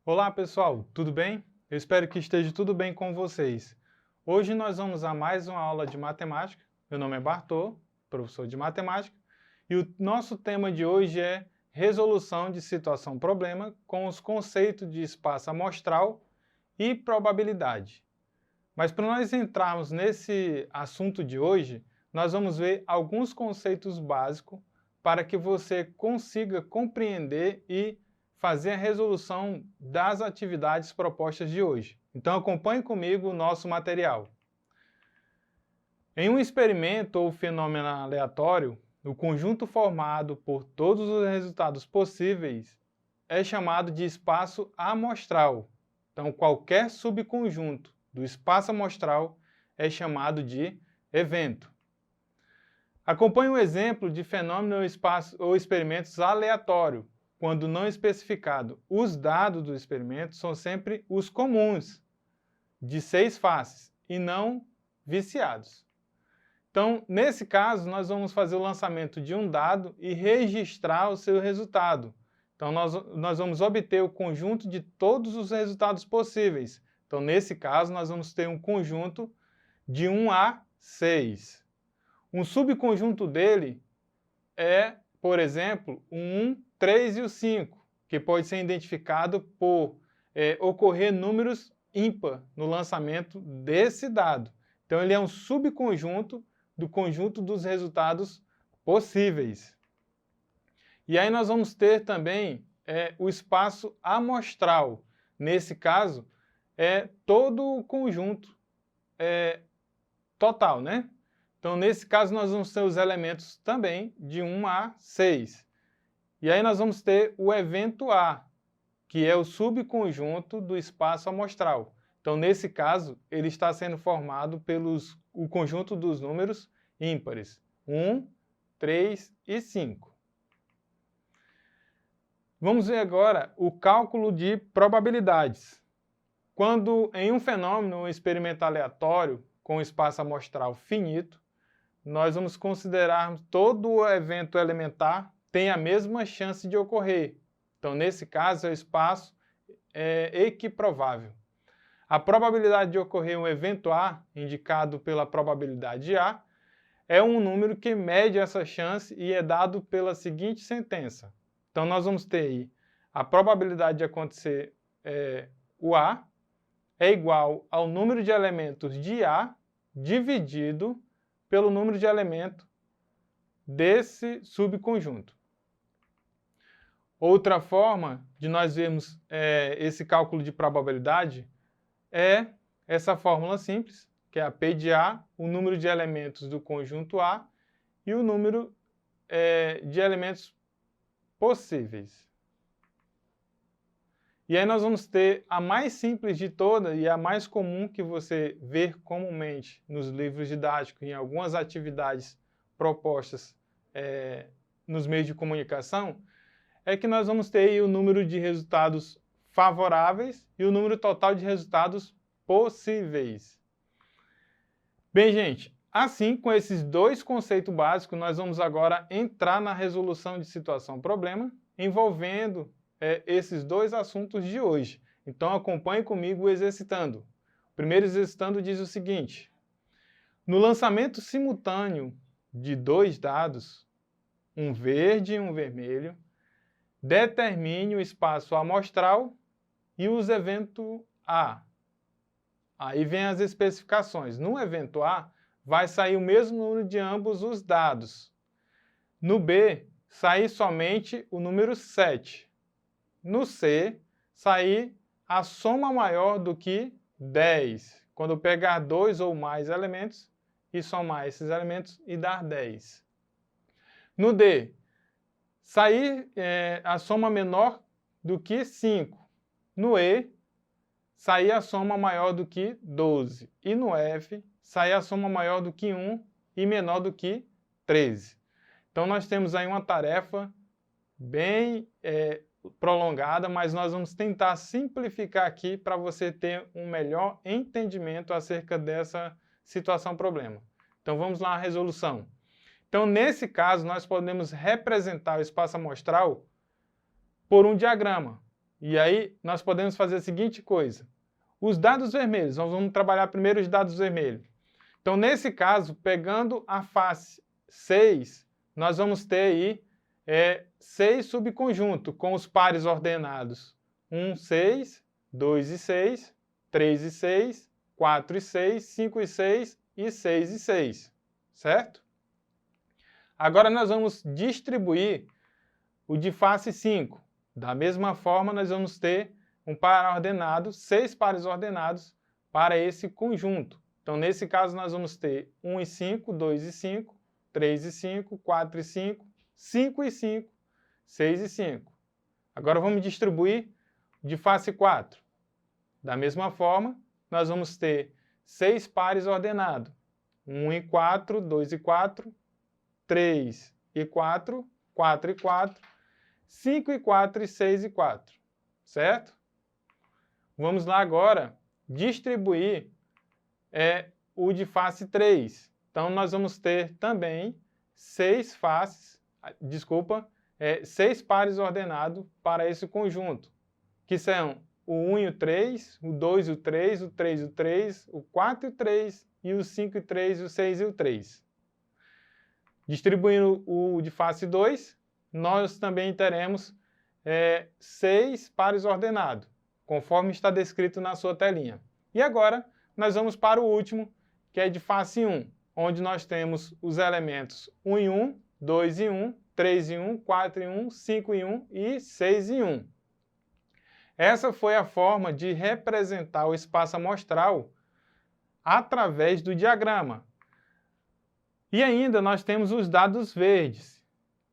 Olá pessoal, tudo bem? Eu espero que esteja tudo bem com vocês. Hoje nós vamos a mais uma aula de matemática. Meu nome é Bartô, professor de matemática, e o nosso tema de hoje é resolução de situação-problema com os conceitos de espaço amostral e probabilidade. Mas para nós entrarmos nesse assunto de hoje, nós vamos ver alguns conceitos básicos para que você consiga compreender e fazer a resolução das atividades propostas de hoje. Então acompanhe comigo o nosso material. Em um experimento ou fenômeno aleatório, o conjunto formado por todos os resultados possíveis é chamado de espaço amostral. Então qualquer subconjunto do espaço amostral é chamado de evento. Acompanhe um exemplo de fenômeno ou experimentos aleatório, quando não especificado. Os dados do experimento são sempre os comuns, de 6 faces, e não viciados. Então, nesse caso, nós vamos fazer o lançamento de um dado e registrar o seu resultado. Então, nós vamos obter o conjunto de todos os resultados possíveis. Então, nesse caso, nós vamos ter um conjunto de 1 a 6. Um subconjunto dele é, por exemplo, o 1, 3 e o 5, que pode ser identificado por ocorrer números ímpar no lançamento desse dado. Então, ele é um subconjunto do conjunto dos resultados possíveis. E aí nós vamos ter também o espaço amostral. Nesse caso, é todo o conjunto total, né? Então, nesse caso, nós vamos ter os elementos também de 1 a 6. E aí nós vamos ter o evento A, que é o subconjunto do espaço amostral. Então, nesse caso, ele está sendo formado pelo conjunto dos números ímpares, 1, 3 e 5. Vamos ver agora o cálculo de probabilidades. Quando em um fenômeno experimental aleatório com espaço amostral finito, nós vamos considerar todo o evento elementar tem a mesma chance de ocorrer. Então, nesse caso, é o espaço equiprovável. A probabilidade de ocorrer um evento A, indicado pela probabilidade A, é um número que mede essa chance e é dado pela seguinte sentença. Então, nós vamos ter aí a probabilidade de acontecer o A é igual ao número de elementos de A dividido pelo número de elementos desse subconjunto. Outra forma de nós vermos esse cálculo de probabilidade é essa fórmula simples, que é a P de A, o número de elementos do conjunto A e o número de elementos possíveis. E aí nós vamos ter a mais simples de todas e a mais comum que você vê comumente nos livros didáticos e em algumas atividades propostas nos meios de comunicação, é que nós vamos ter aí o número de resultados favoráveis e o número total de resultados possíveis. Bem, gente, assim, com esses dois conceitos básicos, nós vamos agora entrar na resolução de situação-problema envolvendo esses dois assuntos de hoje. Então, acompanhe comigo o exercitando. O primeiro exercitando diz o seguinte: no lançamento simultâneo de dois dados, um verde e um vermelho, determine o espaço amostral e os eventos A. Aí vem as especificações. No evento A, vai sair o mesmo número de ambos os dados. No B, sair somente o número 7. No C, sair a soma maior do que 10. Quando eu pegar dois ou mais elementos e somar esses elementos e dar 10. No D, sair a soma menor do que 5. No E, sair a soma maior do que 12. E no F, sair a soma maior do que 1 e menor do que 13. Então, nós temos aí uma tarefa bem prolongada, mas nós vamos tentar simplificar aqui para você ter um melhor entendimento acerca dessa situação-problema. Então, vamos lá à resolução. Então, nesse caso, nós podemos representar o espaço amostral por um diagrama. E aí nós podemos fazer a seguinte coisa. Os dados vermelhos, nós vamos trabalhar primeiro os dados vermelhos. Então, nesse caso, pegando a face 6, nós vamos ter aí 6 subconjuntos com os pares ordenados. 1, 6, 2 e 6, 3 e 6, 4 e 6, 5 e 6 e 6 e 6, certo? Agora nós vamos distribuir o de face 5. Da mesma forma, nós vamos ter um par ordenado, 6 pares ordenados para esse conjunto. Então, nesse caso, nós vamos ter 1 e 5, 2 e 5, 3 e 5, 4 e 5, 5 e 5, 6 e 5. Agora vamos distribuir de face 4. Da mesma forma, nós vamos ter 6 pares ordenados. 1 e 4, 2 e 4, 3 e 4, 4 e 4, 5 e 4 e 6 e 4, certo? Vamos lá agora distribuir o de face 3. Então, nós vamos ter também 6 pares ordenados para esse conjunto, que são o 1 e o 3, o 2 e o 3, o 3 e o 3, o 4 e o 3, e o 5 e o 3, o 6 e o 3. Distribuindo o de face 2, nós também teremos 6 pares ordenados, conforme está descrito na sua telinha. E agora, nós vamos para o último, que é de face 1, onde nós temos os elementos 1 e 1, 2 e 1, 3 e 1, 4 e 1, 5 e 1 e 6 e 1. Essa foi a forma de representar o espaço amostral através do diagrama. E ainda nós temos os dados verdes,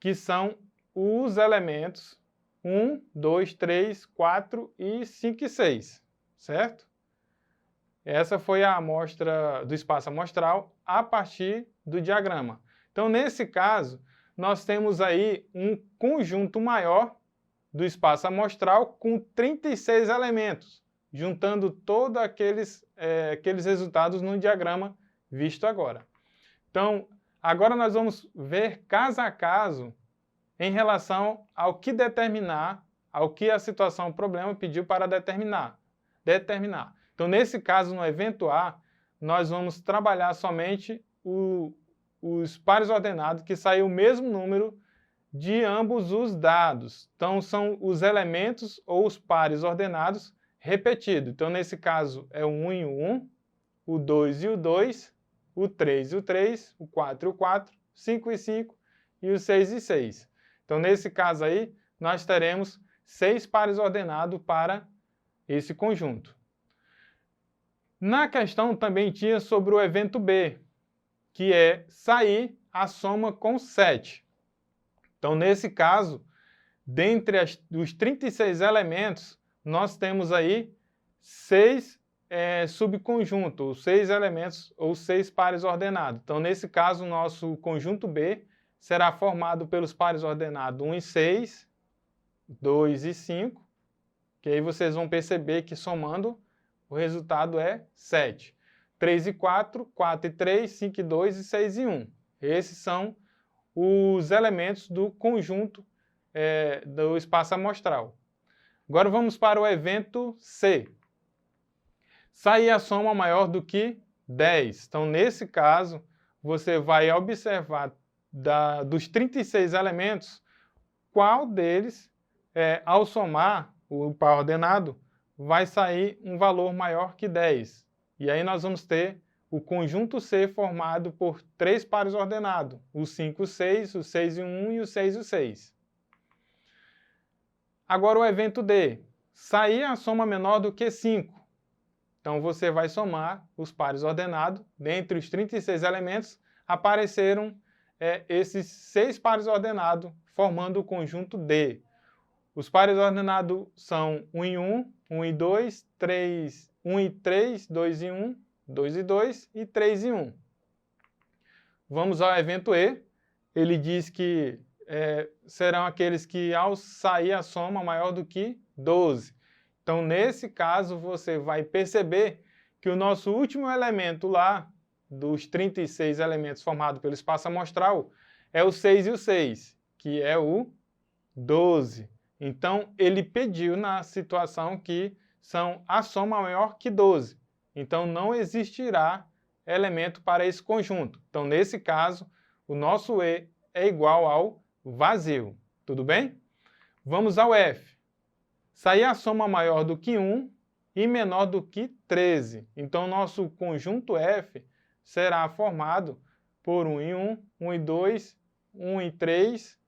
que são os elementos 1, 2, 3, 4 e 5 e 6, certo? Essa foi a amostra do espaço amostral a partir do diagrama. Então, nesse caso, nós temos aí um conjunto maior do espaço amostral com 36 elementos, juntando todos aqueles resultados no diagrama visto agora. Então, agora nós vamos ver caso a caso em relação ao que determinar, ao que a situação, o problema pediu para determinar. Então, nesse caso, no evento A, nós vamos trabalhar somente os pares ordenados, que saiu o mesmo número de ambos os dados. Então, são os elementos ou os pares ordenados repetidos. Então, nesse caso, é o 1 e o 1, o 2 e o 2, o 3 e o 3, o 4 e o 4, 5 e 5 e o 6 e 6. Então, nesse caso aí, nós teremos 6 pares ordenados para esse conjunto. Na questão também tinha sobre o evento B, que é sair a soma com 7. Então, nesse caso, dentre os 36 elementos, nós temos aí 6 subconjuntos, 6 elementos ou 6 pares ordenados. Então, nesse caso, o nosso conjunto B será formado pelos pares ordenados 1 e 6, 2 e 5, que aí vocês vão perceber que somando o resultado é 7. 3 e 4, 4 e 3, 5 e 2 e 6 e 1. Esses são os elementos do conjunto do espaço amostral. Agora vamos para o evento C. Sair a soma maior do que 10. Então, nesse caso, você vai observar dos 36 elementos, qual deles, ao somar o par ordenado, vai sair um valor maior que 10. E aí nós vamos ter o conjunto C formado por 3 pares ordenados, o 5 e o 6, o 6 e o 1 e o 6 e o 6. Agora o evento D, sair a soma menor do que 5. Então você vai somar os pares ordenados, dentre os 36 elementos, apareceram esses 6 pares ordenados, formando o conjunto D. Os pares ordenados são 1 e 1, 1 e 2, 1 e 3, 2 e 1, 2 e 2 e 3 e 1. Vamos ao evento E. Ele diz que serão aqueles que, ao sair a soma maior do que 12. Então, nesse caso, você vai perceber que o nosso último elemento lá, dos 36 elementos formados pelo espaço amostral, é o 6 e o 6, que é o 12. Então, ele pediu na situação que a soma maior que 12. Então, não existirá elemento para esse conjunto. Então, nesse caso, o nosso E é igual ao vazio. Tudo bem? Vamos ao F. Sair a soma maior do que 1 e menor do que 13. Então, nosso conjunto F será formado por 1 e 1, 1 e 2, 1 e 3,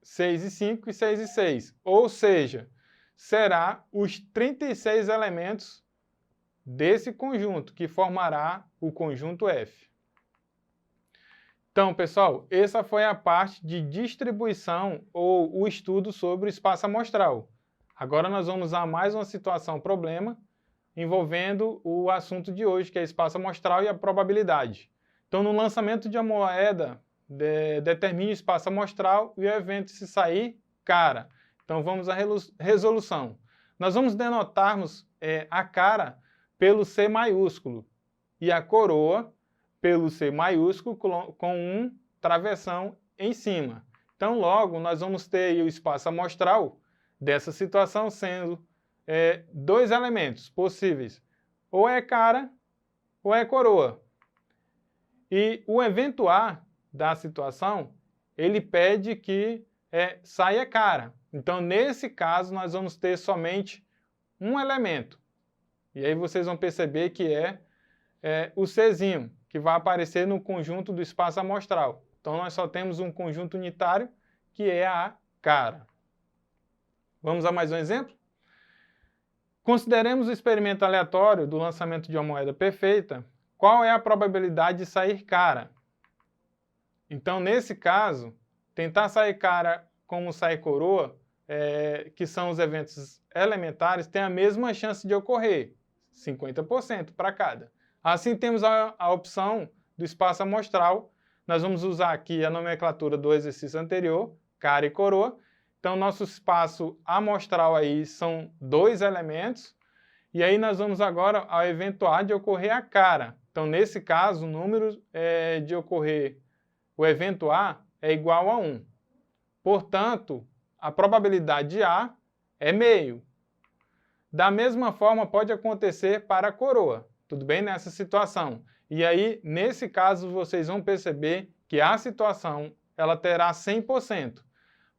6 e 5 e 6 e 6. Ou seja, será os 36 elementos desse conjunto, que formará o conjunto F. Então, pessoal, essa foi a parte de distribuição ou o estudo sobre o espaço amostral. Agora nós vamos a mais uma situação problema envolvendo o assunto de hoje, que é espaço amostral e a probabilidade. Então, no lançamento de uma moeda, determine o espaço amostral e o evento se sair cara. Então, vamos à resolução. Nós vamos denotarmos a cara pelo C maiúsculo e a coroa pelo C maiúsculo com um travessão em cima. Então, logo, nós vamos ter aí o espaço amostral dessa situação sendo dois elementos possíveis, ou é cara ou é coroa. E o evento A da situação, ele pede que saia cara. Então, nesse caso, nós vamos ter somente um elemento. E aí vocês vão perceber que é o Czinho, que vai aparecer no conjunto do espaço amostral. Então, nós só temos um conjunto unitário, que é a cara. Vamos a mais um exemplo? Consideremos o experimento aleatório do lançamento de uma moeda perfeita. Qual é a probabilidade de sair cara? Então, nesse caso, tentar sair cara como sair coroa, que são os eventos elementares, tem a mesma chance de ocorrer, 50% para cada. Assim, temos a opção do espaço amostral. Nós vamos usar aqui a nomenclatura do exercício anterior, cara e coroa. Então, nosso espaço amostral aí são dois elementos. E aí nós vamos agora ao evento A de ocorrer a cara. Então, nesse caso, o número de ocorrer o evento A é igual a 1. Portanto, a probabilidade de A é meio. Da mesma forma, pode acontecer para a coroa. Tudo bem? Nessa situação. E aí, nesse caso, vocês vão perceber que a situação ela terá 100%.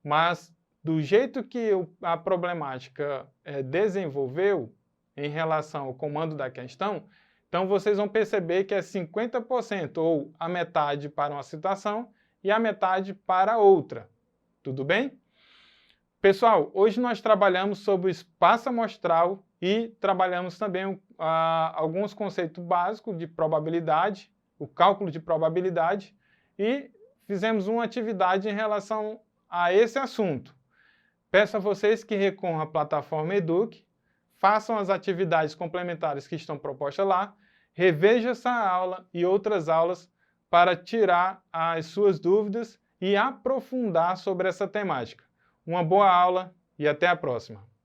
Mas, do jeito que a problemática desenvolveu em relação ao comando da questão, então vocês vão perceber que é 50%, ou a metade para uma situação e a metade para outra. Tudo bem? Pessoal, hoje nós trabalhamos sobre o espaço amostral e trabalhamos também alguns conceitos básicos de probabilidade, o cálculo de probabilidade, e fizemos uma atividade em relação a esse assunto. Peço a vocês que recorram à plataforma Eduque, façam as atividades complementares que estão propostas lá, revejam essa aula e outras aulas para tirar as suas dúvidas e aprofundar sobre essa temática. Uma boa aula e até a próxima!